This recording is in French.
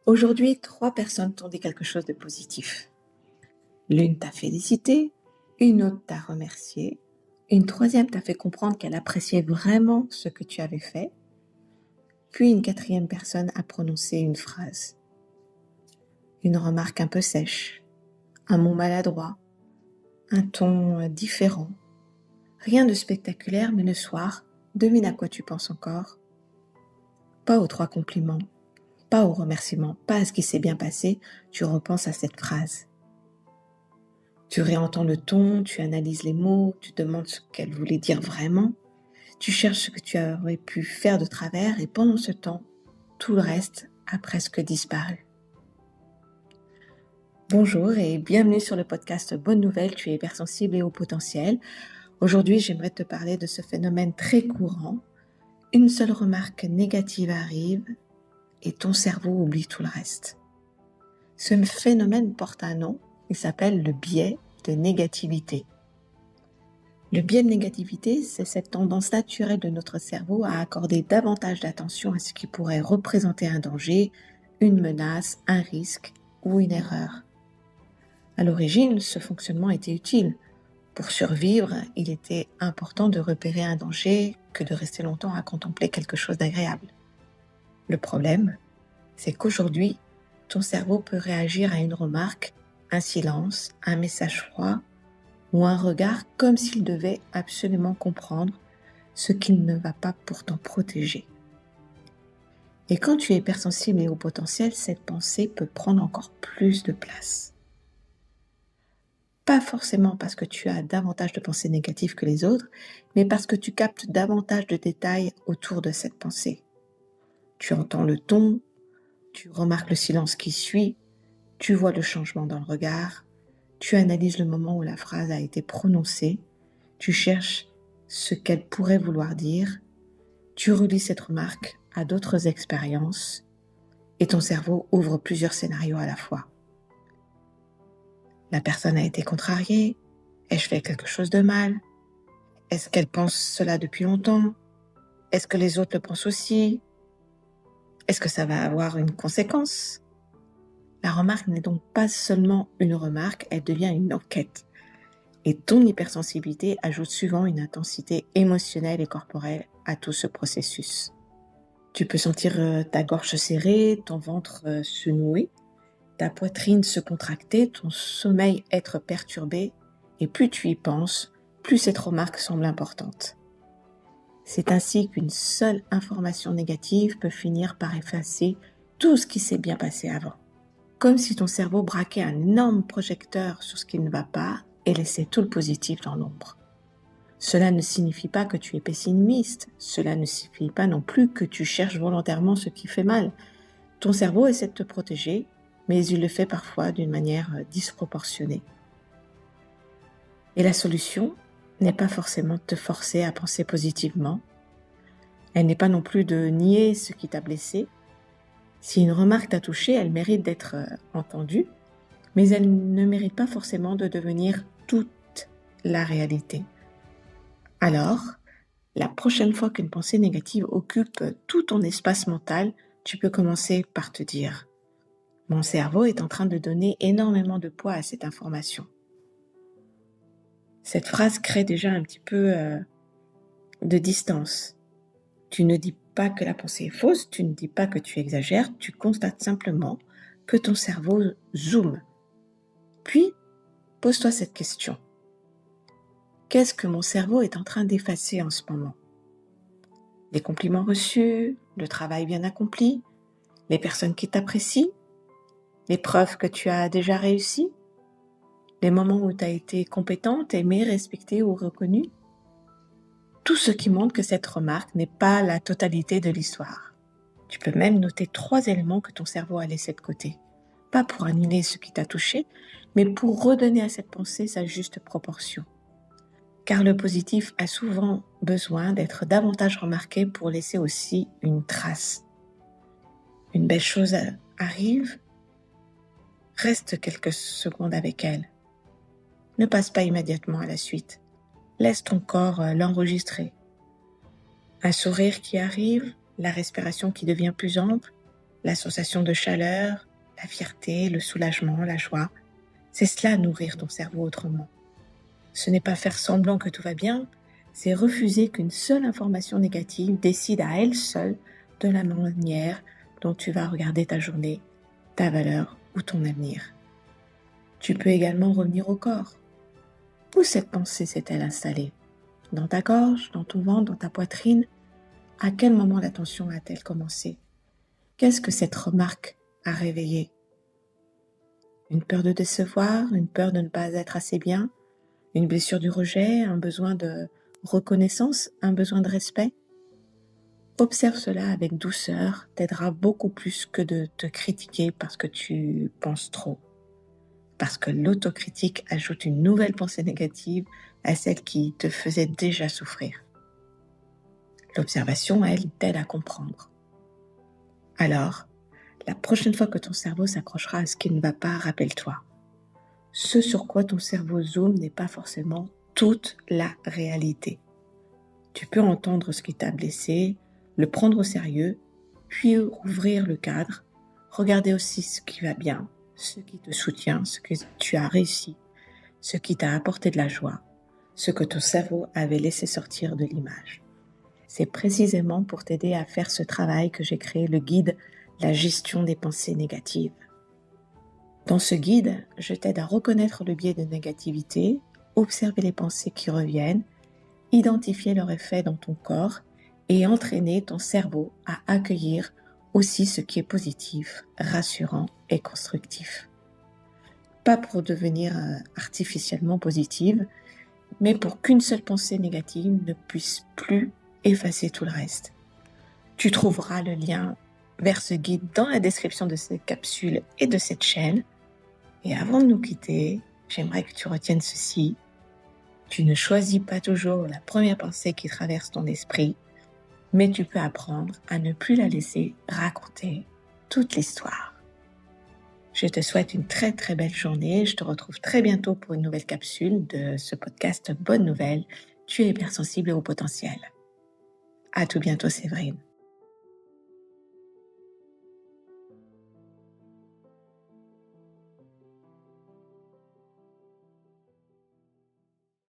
Aujourd'hui, 3 personnes t'ont dit quelque chose de positif. L'une t'a félicité, une autre t'a remercié, une troisième t'a fait comprendre qu'elle appréciait vraiment ce que tu avais fait, puis une quatrième personne a prononcé une phrase, une remarque un peu sèche, un mot maladroit, un ton différent. Rien de spectaculaire, mais le soir, devine à quoi tu penses encore. Pas aux 3 compliments, pas aux remerciements, pas à ce qui s'est bien passé, tu repenses à cette phrase. Tu réentends le ton, tu analyses les mots, tu demandes ce qu'elle voulait dire vraiment, tu cherches ce que tu aurais pu faire de travers et pendant ce temps, tout le reste a presque disparu. Bonjour et bienvenue sur le podcast Bonne Nouvelle, tu es hypersensible et haut potentiel. Aujourd'hui, j'aimerais te parler de ce phénomène très courant. Une seule remarque négative arrive et ton cerveau oublie tout le reste. Ce phénomène porte un nom, il s'appelle le biais de négativité. Le biais de négativité, c'est cette tendance naturelle de notre cerveau à accorder davantage d'attention à ce qui pourrait représenter un danger, une menace, un risque ou une erreur. À l'origine, ce fonctionnement était utile. Pour survivre, il était important de repérer un danger que de rester longtemps à contempler quelque chose d'agréable. Le problème, c'est qu'aujourd'hui, ton cerveau peut réagir à une remarque, un silence, un message froid ou un regard comme s'il devait absolument comprendre ce qu'il ne va pas pourtant protéger. Et quand tu es hypersensible et haut potentiel, cette pensée peut prendre encore plus de place. Pas forcément parce que tu as davantage de pensées négatives que les autres, mais parce que tu captes davantage de détails autour de cette pensée. Tu entends le ton, tu remarques le silence qui suit, tu vois le changement dans le regard, tu analyses le moment où la phrase a été prononcée, tu cherches ce qu'elle pourrait vouloir dire, tu relis cette remarque à d'autres expériences et ton cerveau ouvre plusieurs scénarios à la fois. La personne a été contrariée, ai-je fait quelque chose de mal? Est-ce qu'elle pense cela depuis longtemps? Est-ce que les autres le pensent aussi? Est-ce que ça va avoir une conséquence? La remarque n'est donc pas seulement une remarque, elle devient une enquête. Et ton hypersensibilité ajoute souvent une intensité émotionnelle et corporelle à tout ce processus. Tu peux sentir ta gorge se serrer, ton ventre se nouer, ta poitrine se contracter, ton sommeil être perturbé, et plus tu y penses, plus cette remarque semble importante. C'est ainsi qu'une seule information négative peut finir par effacer tout ce qui s'est bien passé avant. Comme si ton cerveau braquait un énorme projecteur sur ce qui ne va pas et laissait tout le positif dans l'ombre. Cela ne signifie pas que tu es pessimiste, cela ne signifie pas non plus que tu cherches volontairement ce qui fait mal. Ton cerveau essaie de te protéger, mais il le fait parfois d'une manière disproportionnée. Et la solution n'est pas forcément de te forcer à penser positivement. Elle n'est pas non plus de nier ce qui t'a blessé. Si une remarque t'a touché, elle mérite d'être entendue, mais elle ne mérite pas forcément de devenir toute la réalité. Alors, la prochaine fois qu'une pensée négative occupe tout ton espace mental, tu peux commencer par te dire « Mon cerveau est en train de donner énormément de poids à cette information. » Cette phrase crée déjà un petit peu de distance. Tu ne dis pas que la pensée est fausse, tu ne dis pas que tu exagères, tu constates simplement que ton cerveau zoome. Puis, pose-toi cette question. Qu'est-ce que mon cerveau est en train d'effacer en ce moment? Les compliments reçus, le travail bien accompli, les personnes qui t'apprécient, les preuves que tu as déjà réussi, les moments où tu as été compétente, aimée, respectée ou reconnue. Tout ce qui montre que cette remarque n'est pas la totalité de l'histoire. Tu peux même noter 3 éléments que ton cerveau a laissés de côté. Pas pour annuler ce qui t'a touché, mais pour redonner à cette pensée sa juste proportion. Car le positif a souvent besoin d'être davantage remarqué pour laisser aussi une trace. Une belle chose arrive, reste quelques secondes avec elle. Ne passe pas immédiatement à la suite. Laisse ton corps l'enregistrer. Un sourire qui arrive, la respiration qui devient plus ample, la sensation de chaleur, la fierté, le soulagement, la joie. C'est cela nourrir ton cerveau autrement. Ce n'est pas faire semblant que tout va bien, c'est refuser qu'une seule information négative décide à elle seule de la manière dont tu vas regarder ta journée, ta valeur ou ton avenir. Tu peux également revenir au corps. Où cette pensée s'est-elle installée? Dans ta gorge, dans ton ventre, dans ta poitrine? À quel moment la tension a-t-elle commencé? Qu'est-ce que cette remarque a réveillé? Une peur de décevoir, une peur de ne pas être assez bien, une blessure du rejet, un besoin de reconnaissance, un besoin de respect? Observe cela avec douceur, t'aidera beaucoup plus que de te critiquer parce que tu penses trop. Parce que l'autocritique ajoute une nouvelle pensée négative à celle qui te faisait déjà souffrir. L'observation, elle, t'aide à comprendre. Alors, la prochaine fois que ton cerveau s'accrochera à ce qui ne va pas, rappelle-toi. Ce sur quoi ton cerveau zoome n'est pas forcément toute la réalité. Tu peux entendre ce qui t'a blessé, le prendre au sérieux, puis ouvrir le cadre, regarder aussi ce qui va bien, ce qui te soutient, ce que tu as réussi, ce qui t'a apporté de la joie, ce que ton cerveau avait laissé sortir de l'image. C'est précisément pour t'aider à faire ce travail que j'ai créé le guide « La gestion des pensées négatives ». Dans ce guide, je t'aide à reconnaître le biais de négativité, observer les pensées qui reviennent, identifier leur effet dans ton corps et entraîner ton cerveau à accueillir aussi ce qui est positif, rassurant et constructif. Pas pour devenir artificiellement positive, mais pour qu'une seule pensée négative ne puisse plus effacer tout le reste. Tu trouveras le lien vers ce guide dans la description de cette capsule et de cette chaîne. Et avant de nous quitter, j'aimerais que tu retiennes ceci. Tu ne choisis pas toujours la première pensée qui traverse ton esprit, mais tu peux apprendre à ne plus la laisser raconter toute l'histoire. Je te souhaite une très très belle journée. Je te retrouve très bientôt pour une nouvelle capsule de ce podcast Bonne Nouvelle. Tu es hypersensible au potentiel. À tout bientôt, Séverine.